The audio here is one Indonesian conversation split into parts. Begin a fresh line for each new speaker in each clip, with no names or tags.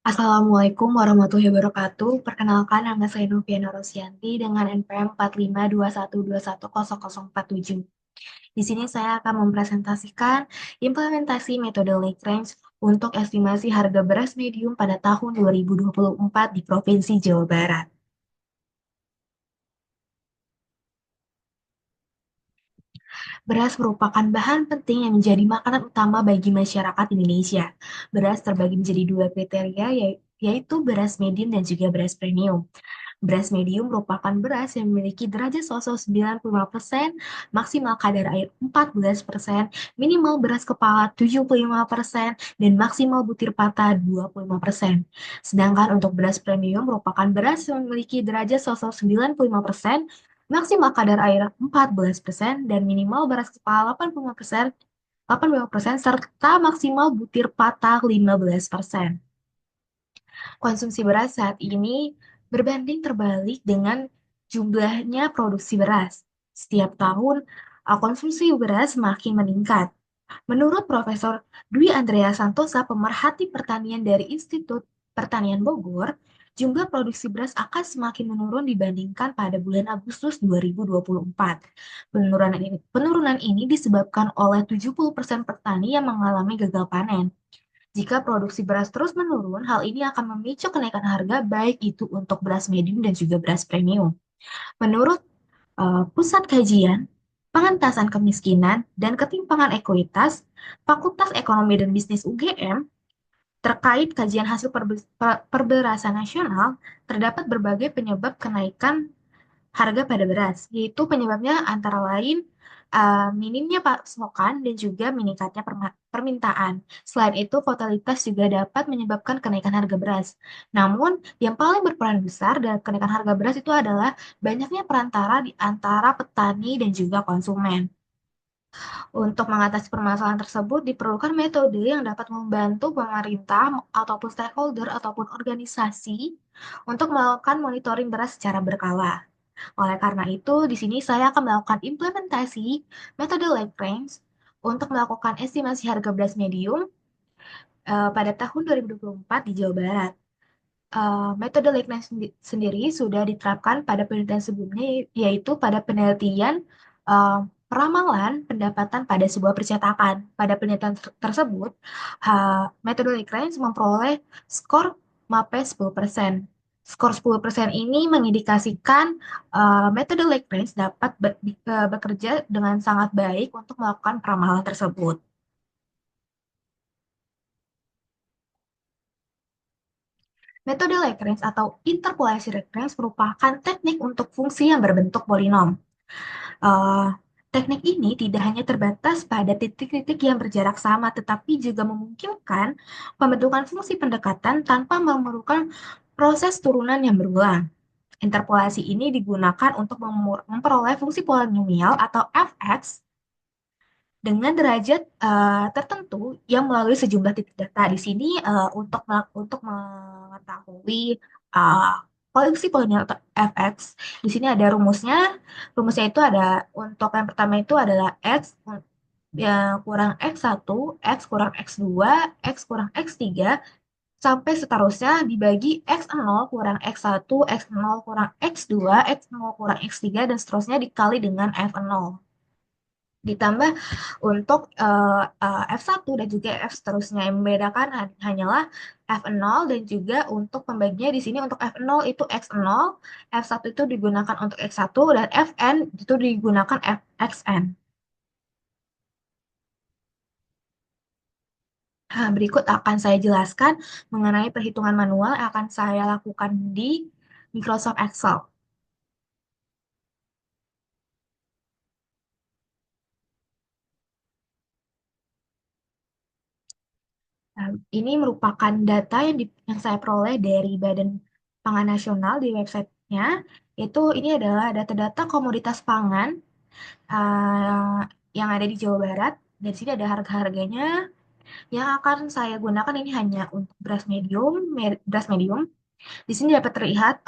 Assalamualaikum warahmatullahi wabarakatuh. Perkenalkan, nama saya Noviana Rosyanti dengan NPM 4521210047. Di sini saya akan mempresentasikan implementasi metode Lagrange untuk estimasi harga beras medium pada tahun 2024 di Provinsi Jawa Barat. Beras merupakan bahan penting yang menjadi makanan utama bagi masyarakat Indonesia. Beras terbagi menjadi dua kriteria, yaitu beras medium dan juga beras premium. Beras medium merupakan beras yang memiliki derajat Celcius 95%, maksimal kadar air 14%, minimal beras kepala 75%, dan maksimal butir patah 25%. Sedangkan untuk beras premium merupakan beras yang memiliki derajat Celcius 95%, maksimal kadar air 14%, dan minimal beras kepala 85%, serta maksimal butir patah 15%. Konsumsi beras saat ini berbanding terbalik dengan jumlahnya produksi beras. Setiap tahun, konsumsi beras makin meningkat. Menurut Profesor Dwi Andrea Santosa, pemerhati pertanian dari Institut Pertanian Bogor, jumlah produksi beras akan semakin menurun dibandingkan pada bulan Agustus 2024. Penurunan ini disebabkan oleh 70% petani yang mengalami gagal panen. Jika produksi beras terus menurun, hal ini akan memicu kenaikan harga baik itu untuk beras medium dan juga beras premium. Menurut Pusat Kajian Pengentasan Kemiskinan dan Ketimpangan Ekuitas, Fakultas Ekonomi dan Bisnis UGM, terkait kajian hasil perberasan nasional, terdapat berbagai penyebab kenaikan harga pada beras, yaitu penyebabnya antara lain minimnya pasokan dan juga meningkatnya permintaan. Selain itu, volatilitas juga dapat menyebabkan kenaikan harga beras. Namun, yang paling berperan besar dalam kenaikan harga beras itu adalah banyaknya perantara di antara petani dan juga konsumen. Untuk mengatasi permasalahan tersebut, diperlukan metode yang dapat membantu pemerintah ataupun stakeholder ataupun organisasi untuk melakukan monitoring beras secara berkala. Oleh karena itu, di sini saya akan melakukan implementasi metode Lagrange untuk melakukan estimasi harga beras medium pada tahun 2024 di Jawa Barat. Metode Lagrange sendiri sudah diterapkan pada penelitian sebelumnya, yaitu pada penelitian peramalan pendapatan pada sebuah percetakan. Pada penelitian tersebut, metode Lagrange memperoleh skor MAPE 10%. Skor 10% ini mengindikasikan metode Lagrange dapat bekerja dengan sangat baik untuk melakukan peramalan tersebut. Metode Lagrange atau interpolasi Lagrange merupakan teknik untuk fungsi yang berbentuk polinom. Uh, Teknik ini tidak hanya terbatas pada titik-titik yang berjarak sama, tetapi juga memungkinkan pembentukan fungsi pendekatan tanpa memerlukan proses turunan yang berulang. Interpolasi ini digunakan untuk memperoleh fungsi polinomial atau fx dengan derajat tertentu yang melalui sejumlah titik data. Di sini untuk mengetahui uh, fungsi polinomial atau fx, di sini ada rumusnya. Rumusnya itu ada untuk yang pertama itu adalah x ya, kurang x1, x kurang x2, x kurang x3, sampai seterusnya dibagi x0 kurang x1, x0 kurang x2, x0 kurang x3, dan seterusnya dikali dengan f0. Ditambah untuk F1 dan juga F seterusnya. Yang membedakan hanyalah F0 dan juga untuk pembaginya di sini untuk F0 itu X0, F1 itu digunakan untuk X1, dan Fn itu digunakan Xn. Nah, berikut akan saya jelaskan mengenai perhitungan manual yang akan saya lakukan di Microsoft Excel. Nah, ini merupakan data yang saya peroleh dari Badan Pangan Nasional di websitenya. Ini adalah data-data komoditas pangan uh, yang ada di Jawa Barat. Dari sini ada harga-harganya. Yang akan saya gunakan ini hanya untuk beras medium. Di sini dapat terlihat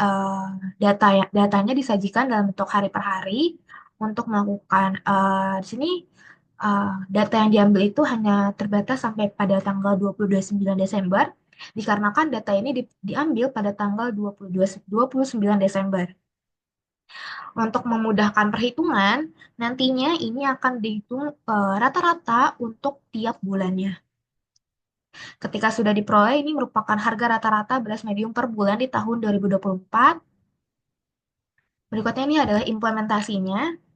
datanya disajikan dalam bentuk hari per hari untuk melakukan di sini data yang diambil itu hanya terbatas sampai pada tanggal 29 Desember. dikarenakan data ini diambil pada tanggal 29 Desember. Untuk memudahkan perhitungan, nantinya ini akan dihitung rata-rata untuk tiap bulannya. Ketika sudah diperoleh, ini merupakan harga rata-rata beras medium per bulan di tahun 2024. Berikutnya ini adalah implementasinya.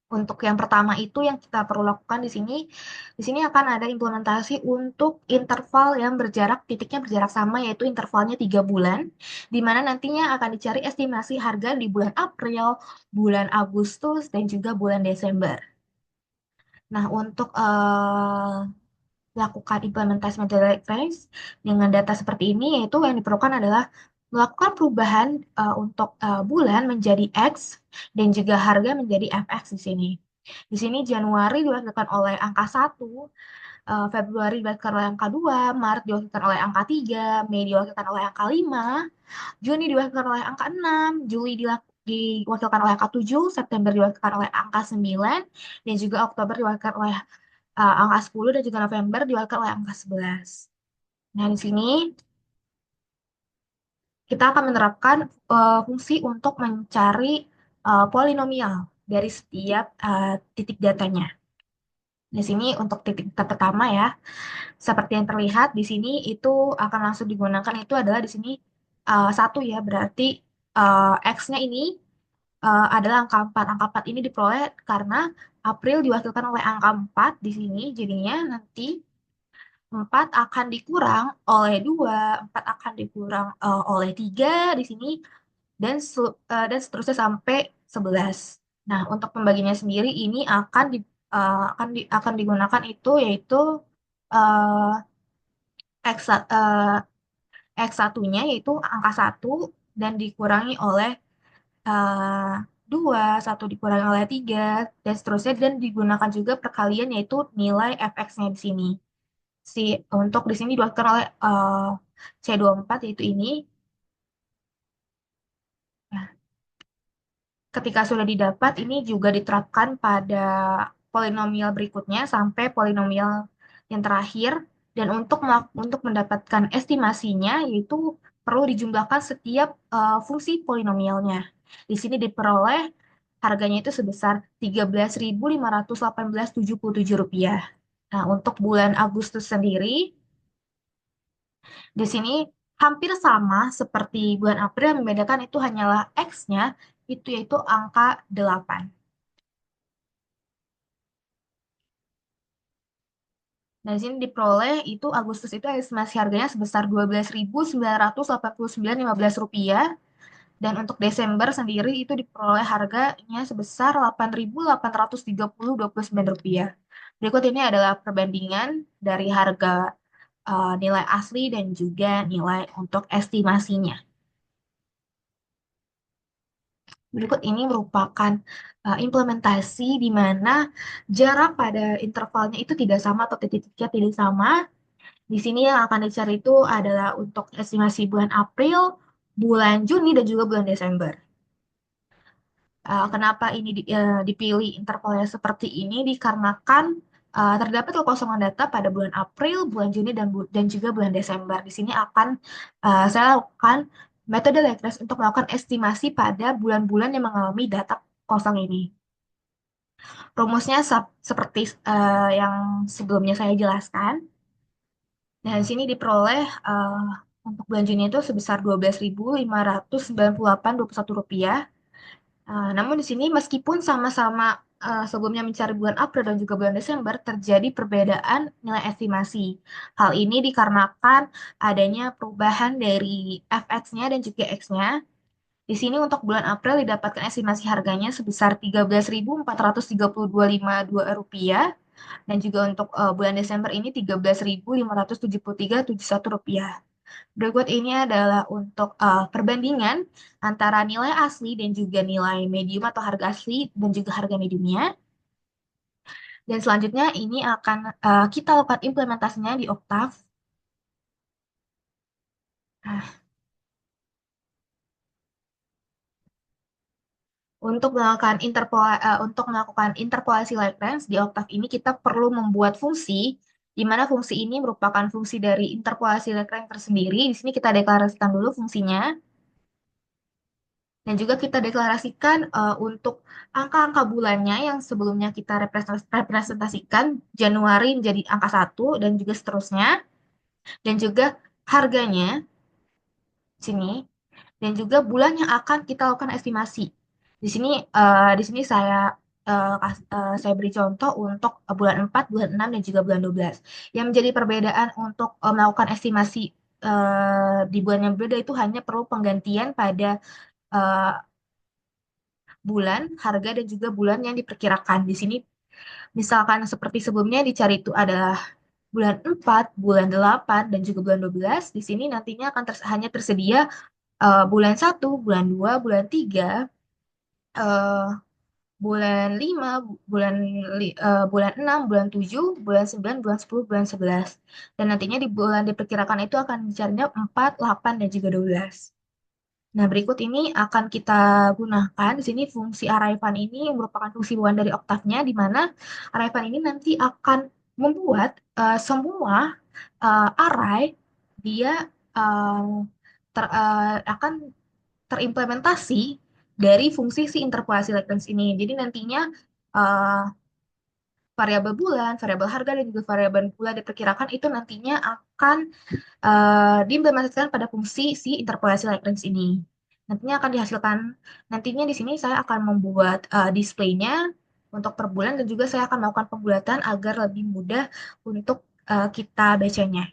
Untuk yang pertama itu yang kita perlu lakukan di sini, akan ada implementasi untuk interval yang berjarak, titiknya berjarak sama, yaitu intervalnya 3 bulan, di mana nantinya akan dicari estimasi harga di bulan April, bulan Agustus, dan juga bulan Desember. Nah, untuk melakukan implementasi metode reference dengan data seperti ini, yaitu yang diperlukan adalah melakukan perubahan untuk bulan menjadi X dan juga harga menjadi FX di sini. Di sini Januari diwakilkan oleh angka 1, Februari diwakilkan oleh angka 2, Maret diwakilkan oleh angka 3, Mei diwakilkan oleh angka 5, Juni diwakilkan oleh angka 6, Juli diwakilkan oleh angka 7, September diwakilkan oleh angka 9, dan juga Oktober diwakilkan oleh angka 10 dan juga November diwakilkan oleh angka 11. Nah, di sini kita akan menerapkan fungsi untuk mencari polinomial dari setiap titik datanya. Di sini untuk titik data pertama ya, seperti yang terlihat di sini itu akan langsung digunakan itu adalah di sini satu ya, berarti X-nya ini adalah angka 4. Angka 4 ini diperoleh karena April diwakilkan oleh angka 4 di sini, jadinya nanti 4 akan dikurang oleh 2, 4 akan dikurang oleh 3 di sini, dan seterusnya sampai 11. Nah, untuk pembagiannya sendiri ini akan digunakan itu yaitu uh, X, X satunya yaitu angka 1 dan dikurangi oleh uh, 2, 1 dikurangi oleh 3, dan seterusnya, dan digunakan juga perkalian yaitu nilai fx-nya di sini. Untuk di sini diwakilkan oleh C24 yaitu ini. Nah, ketika sudah didapat, ini juga diterapkan pada polinomial berikutnya sampai polinomial yang terakhir. Dan untuk mendapatkan estimasinya, yaitu perlu dijumlahkan setiap fungsi polinomialnya. Di sini diperoleh harganya itu sebesar Rp13.518,77. Nah, untuk bulan Agustus sendiri, di sini hampir sama seperti bulan April, yang membedakan itu hanyalah X-nya, itu yaitu angka 8. Nah, di sini diperoleh itu Agustus itu estimasi harganya sebesar Rp12.989,15. Dan untuk Desember sendiri itu diperoleh harganya sebesar Rp8.830,29. Berikut ini adalah perbandingan dari harga nilai asli dan juga nilai untuk estimasinya. Berikut ini merupakan implementasi di mana jarak pada intervalnya itu tidak sama atau titik-titiknya tidak sama. Di sini yang akan dicari itu adalah untuk estimasi bulan April, bulan Juni, dan juga bulan Desember. Kenapa ini dipilih intervalnya seperti ini? Dikarenakan terdapat kekosongan data pada bulan April, bulan Juni, dan juga bulan Desember. Di sini akan saya lakukan metode Legres untuk melakukan estimasi pada bulan-bulan yang mengalami data kosong ini. Rumusnya seperti yang sebelumnya saya jelaskan. Nah, di sini diperoleh untuk bulan Juni itu sebesar Rp12.598,21. Namun di sini meskipun sama-sama sebelumnya mencari bulan April dan juga bulan Desember, terjadi perbedaan nilai estimasi. Hal ini dikarenakan adanya perubahan dari FX-nya dan juga X-nya. Di sini untuk bulan April didapatkan estimasi harganya sebesar Rp13.432,52, dan juga untuk bulan Desember ini Rp13.573,71. Berikut ini adalah untuk perbandingan antara nilai asli dan juga nilai medium atau harga asli dan juga harga mediumnya. Dan selanjutnya ini akan kita lakukan implementasinya di Octave. Nah, Untuk melakukan interpolasi Lagrange di Octave ini kita perlu membuat fungsi di mana fungsi ini merupakan fungsi dari interpolasi Lagrange tersendiri. Di sini kita deklarasikan dulu fungsinya dan juga kita deklarasikan untuk angka-angka bulannya yang sebelumnya kita representasikan Januari menjadi angka 1 dan juga seterusnya dan juga harganya di sini dan juga bulan yang akan kita lakukan estimasi. Di sini saya beri contoh untuk bulan 4, bulan 6 dan juga bulan 12. Yang menjadi perbedaan untuk melakukan estimasi di bulan yang berbeda itu hanya perlu penggantian pada eh, bulan, harga dan juga bulan yang diperkirakan. Di sini misalkan seperti sebelumnya dicari itu adalah bulan 4, bulan 8 dan juga bulan 12. Di sini nantinya akan hanya tersedia bulan 1, bulan 2, bulan 3, eh, bulan 5, bulan 6, bulan 7, bulan 9, bulan 10, bulan 11. Dan nantinya di bulan diperkirakan itu akan dicarinya 4, 8, dan juga 12. Nah, berikut ini akan kita gunakan. Di sini fungsi arrayFun ini merupakan fungsi buan dari oktavnya, di mana arrayFun ini nanti akan membuat semua array dia eh, akan terimplementasi dari fungsi si interpolasi Lagrange ini. Jadi nantinya eh, variabel bulan, variabel harga, dan juga variabel bulan diperkirakan itu nantinya akan diimplementasikan pada fungsi si interpolasi Lagrange ini. Nantinya akan dihasilkan, nantinya di sini saya akan membuat displaynya untuk per bulan dan juga saya akan melakukan pembulatan agar lebih mudah untuk kita bacanya.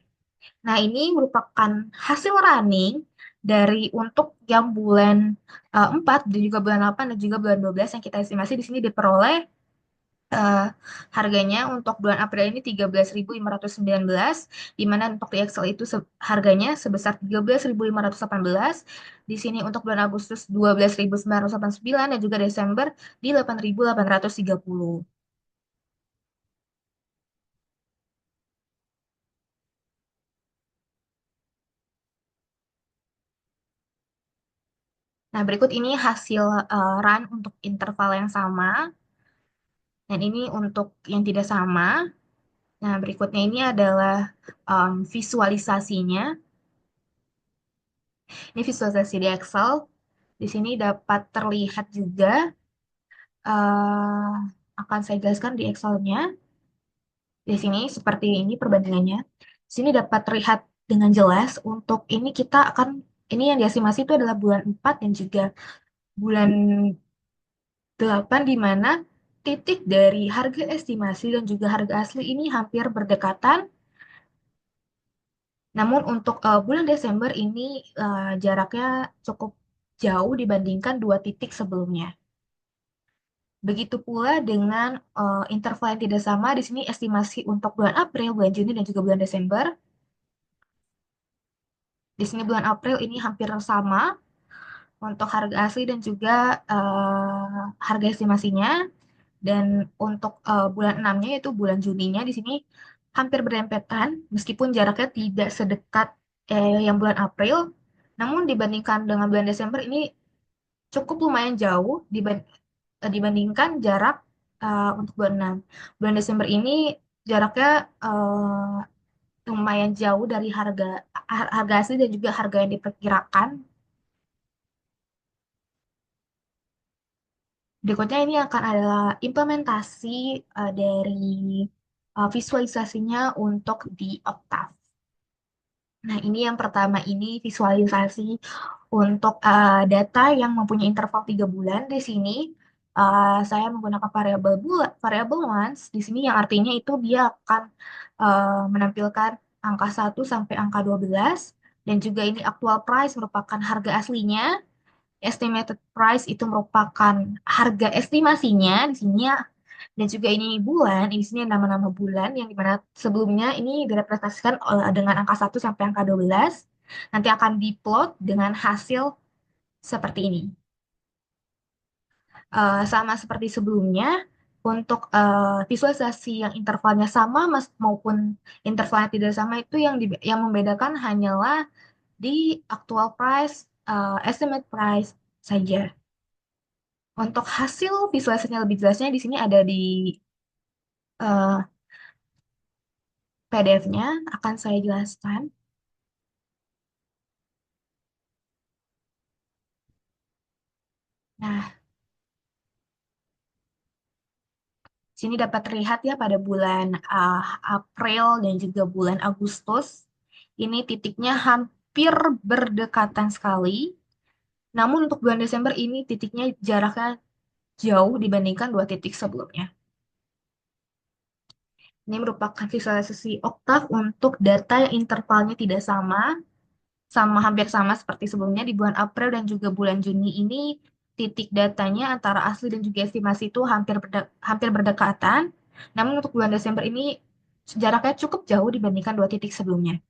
Nah, ini merupakan hasil running dari untuk yang bulan 4 dan juga bulan 8 dan juga bulan 12 yang kita estimasi di sini diperoleh eh, harganya untuk bulan April ini 13.519, di mana untuk di Excel itu harganya sebesar 13.518. Di sini untuk bulan Agustus 12.989 dan juga Desember di 8.830. Nah, berikut ini hasil run untuk interval yang sama dan ini untuk yang tidak sama. Nah, berikutnya ini adalah visualisasinya. Ini visualisasi di Excel. Di sini dapat terlihat juga, eh, akan saya jelaskan di Excel-nya. Di sini seperti ini perbandingannya. Di sini dapat terlihat dengan jelas untuk ini yang diestimasi itu adalah bulan 4 dan juga bulan 8 di mana titik dari harga estimasi dan juga harga asli ini hampir berdekatan. Namun untuk bulan Desember ini jaraknya cukup jauh dibandingkan dua titik sebelumnya. Begitu pula dengan interval yang tidak sama, di sini estimasi untuk bulan April, bulan Juni, dan juga bulan Desember. Di sini bulan April ini hampir sama untuk harga asli dan juga harga estimasinya. Dan untuk bulan 6-nya yaitu bulan Juninya di sini hampir berdempetan meskipun jaraknya tidak sedekat yang bulan April. Namun dibandingkan dengan bulan Desember ini cukup lumayan jauh dibandingkan jarak untuk bulan 6. Bulan Desember ini jaraknya lumayan jauh dari harga asli dan juga harga yang diperkirakan. Berikutnya ini akan adalah implementasi dari visualisasinya untuk di Octave. Nah, ini yang pertama ini visualisasi untuk data yang mempunyai interval 3 bulan. Di sini saya menggunakan variabel once. Di sini yang artinya itu dia akan menampilkan angka 1 sampai angka 12. Dan juga ini actual price merupakan harga aslinya. Estimated price itu merupakan harga estimasinya di sini ya. Dan juga ini bulan, di sini nama-nama bulan yang dimana sebelumnya ini direpresentasikan dengan angka 1 sampai angka 12. Nanti akan diplot dengan hasil seperti ini. Sama seperti sebelumnya, untuk visualisasi yang intervalnya sama maupun intervalnya tidak sama itu yang membedakan hanyalah di actual price, estimate price saja. Untuk hasil visualisasinya lebih jelasnya di sini ada di PDF-nya, akan saya jelaskan. Nah, sini dapat terlihat ya pada bulan April dan juga bulan Agustus. Ini titiknya hampir berdekatan sekali. Namun untuk bulan Desember ini titiknya jaraknya jauh dibandingkan dua titik sebelumnya. Ini merupakan visualisasi oktav untuk data yang intervalnya tidak sama hampir sama seperti sebelumnya di bulan April dan juga bulan Juni ini titik datanya antara asli dan juga estimasi itu hampir berdekatan. Namun untuk bulan Desember ini jaraknya cukup jauh dibandingkan dua titik sebelumnya.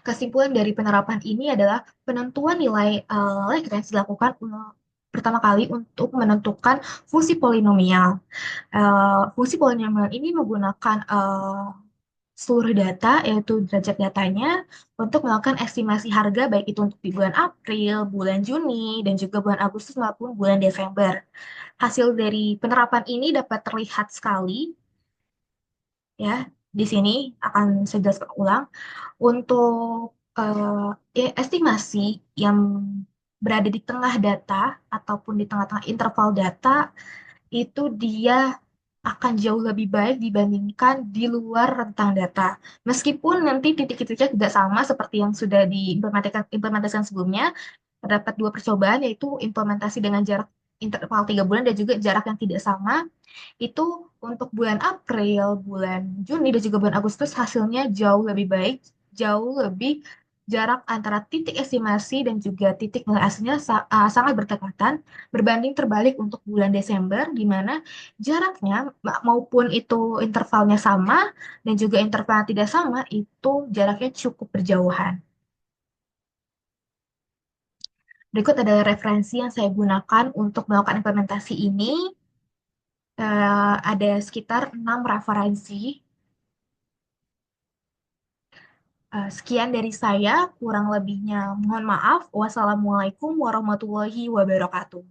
Kesimpulan dari penerapan ini adalah penentuan nilai Lagrange dilakukan pertama kali untuk menentukan fungsi polinomial. Fungsi polinomial ini menggunakan seluruh data, yaitu derajat datanya, untuk melakukan estimasi harga, baik itu untuk di bulan April, bulan Juni, dan juga bulan Agustus maupun bulan Desember. Hasil dari penerapan ini dapat terlihat sekali, ya, di sini akan saya jelaskan ulang. Untuk estimasi yang berada di tengah data ataupun di tengah-tengah interval data, itu dia akan jauh lebih baik dibandingkan di luar rentang data. Meskipun nanti titik-titiknya tidak sama seperti yang sudah diimplementasikan sebelumnya, terdapat dua percobaan yaitu implementasi dengan jarak interval 3 bulan dan juga jarak yang tidak sama. Itu untuk bulan April, bulan Juni, dan juga bulan Agustus hasilnya jauh lebih baik, jauh lebih jarak antara titik estimasi dan juga titik nilai aslinya sangat berdekatan, berbanding terbalik untuk bulan Desember, di mana jaraknya maupun itu intervalnya sama dan juga intervalnya tidak sama, itu jaraknya cukup berjauhan. Berikut adalah referensi yang saya gunakan untuk melakukan implementasi ini. Ada sekitar 6 referensi. Sekian dari saya, kurang lebihnya mohon maaf. Wassalamualaikum warahmatullahi wabarakatuh.